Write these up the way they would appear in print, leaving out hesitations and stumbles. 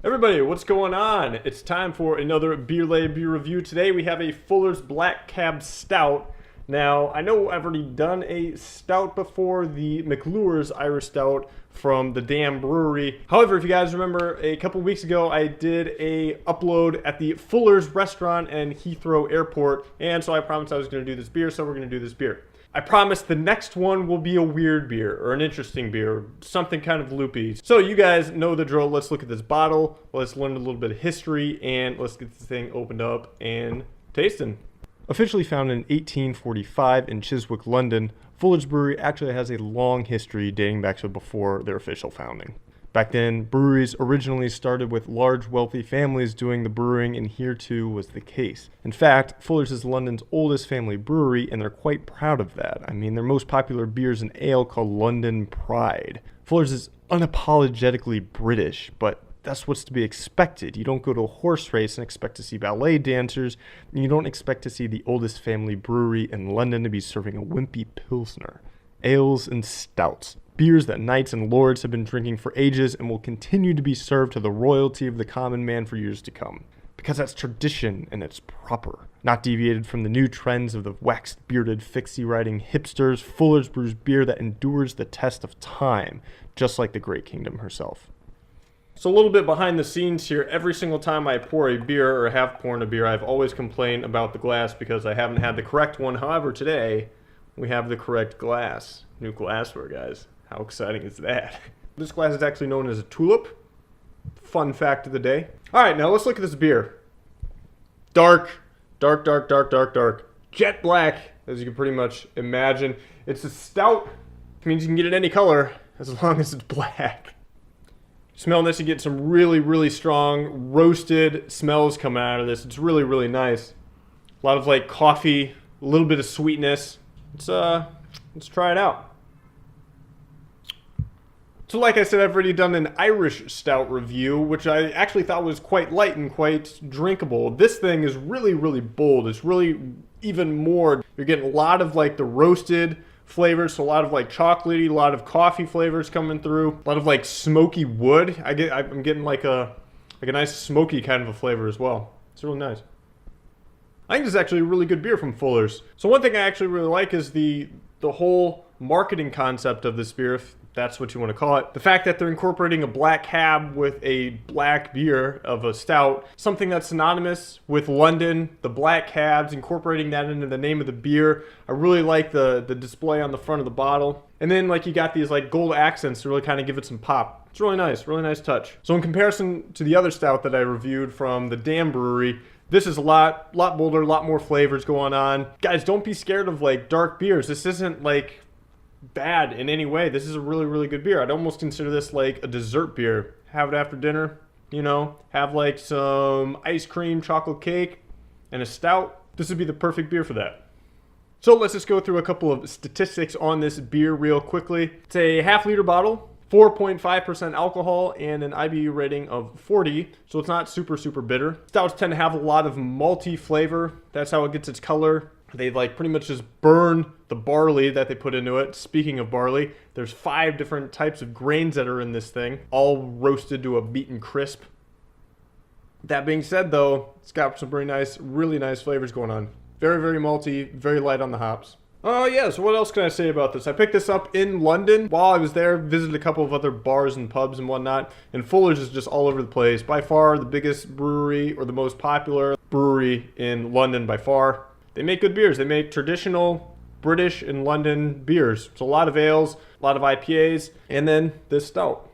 Everybody, what's going on? It's time for another beer review. Today we have a Fuller's Black Cab Stout. Now, I know I've already done a stout before, the McClure's Irish Stout from the damn brewery. However, if you guys remember, a couple weeks ago I did a upload at the Fuller's restaurant in Heathrow Airport, and so I promised I was going to do this beer, so we're going to do this beer. I promise the next one will be a weird beer or an interesting beer, or something kind of loopy. So you guys know the drill. Let's look at this bottle, let's learn a little bit of history, and let's get this thing opened up and tasting. Officially founded in 1845 in Chiswick, London, Fuller's Brewery actually has a long history dating back to before their official founding. Back then, breweries originally started with large, wealthy families doing the brewing, and here too was the case. In fact, Fuller's is London's oldest family brewery, and they're quite proud of that. I mean, their most popular beer is an ale called London Pride. Fuller's is unapologetically British, but that's what's to be expected. You don't go to a horse race and expect to see ballet dancers, and you don't expect to see the oldest family brewery in London to be serving a wimpy pilsner. Ales and stouts. Beers that knights and lords have been drinking for ages and will continue to be served to the royalty of the common man for years to come. Because that's tradition and it's proper. Not deviated from the new trends of the waxed, bearded, fixie-riding hipsters, Fuller's brews beer that endures the test of time, just like the Great Kingdom herself. So a little bit behind the scenes here, every single time I pour a beer or have poured a beer, I've always complained about the glass because I haven't had the correct one. However, today, we have the correct glass. New glassware, guys. How exciting is that? This glass is actually known as a tulip. Fun fact of the day. All right, now let's look at this beer. Dark. Jet black, as you can pretty much imagine. It's a stout, which means you can get it any color as long as it's black. Smelling this, you get some really strong roasted smells coming out of this. It's really nice. A lot of like coffee, a little bit of sweetness. Let's try it out. So like I said, I've already done an Irish Stout review, which I actually thought was quite light and quite drinkable. This thing is really bold. It's really even more. You're getting a lot of like the roasted flavors, so a lot of like chocolatey, a lot of coffee flavors coming through, a lot of like smoky wood. I'm getting like a nice smoky kind of a flavor as well. It's really nice. I think this is actually a really good beer from Fuller's. So one thing I actually really like is the whole marketing concept of this beer, if that's what you want to call it. The fact that they're incorporating a black cab with a black beer of a stout, something that's synonymous with London, the black cabs, incorporating that into the name of the beer. I really like the display on the front of the bottle. And then like you got these like gold accents to really kind of give it some pop. It's really nice touch. So in comparison to the other stout that I reviewed from the Dam Brewery, this is a lot bolder, a lot more flavors going on. Guys, don't be scared of like dark beers. This isn't like bad in any way. This is a really good beer. I'd almost consider this like a dessert beer. Have it after dinner, you know, have like some ice cream, chocolate cake, and a stout. This would be the perfect beer for that. So let's just go through a couple of statistics on this beer real quickly. It's a half-liter bottle, 4.5% alcohol, and an IBU rating of 40, so it's not super bitter. Stouts tend to have a lot of malty flavor. That's how it gets its color. They like pretty much just burn the barley that they put into it. Speaking of barley, there's 5 different types of grains that are in this thing, all roasted to a beaten crisp. That being said though, it's got some really nice flavors going on. Very malty, very light on the hops. Yeah, so what else can I say about this? I picked this up in London while I was there, visited a couple of other bars and pubs and whatnot, and Fuller's is just all over the place. By far the biggest brewery, or the most popular brewery in London by far. They make good beers. They make traditional British and London beers. So a lot of ales, a lot of IPAs, and then this stout.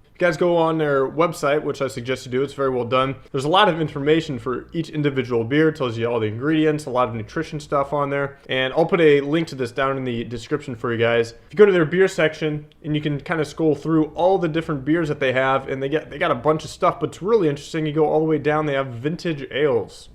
If you guys go on their website, which I suggest you do, it's very well done. There's a lot of information for each individual beer. It tells you all the ingredients, a lot of nutrition stuff on there. And I'll put a link to this down in the description for you guys. If you go to their beer section, and you can kind of scroll through all the different beers that they have, and they got a bunch of stuff, but it's really interesting. You go all the way down, they have vintage ales.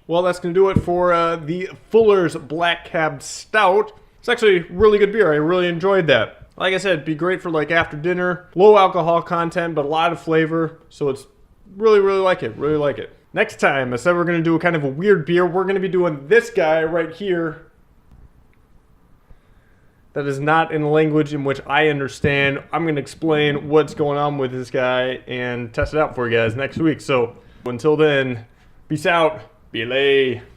Well, that's going to do it for the Fuller's Black Cab Stout. It's actually a really good beer. I really enjoyed that. Like I said, it'd be great for like after dinner. Low alcohol content, but a lot of flavor. So it's really like it. Next time, I said we're going to do a kind of a weird beer. We're going to be doing this guy right here. that is not in a language in which I understand. I'm going to explain what's going on with this guy and test it out for you guys next week. So until then, peace out. Be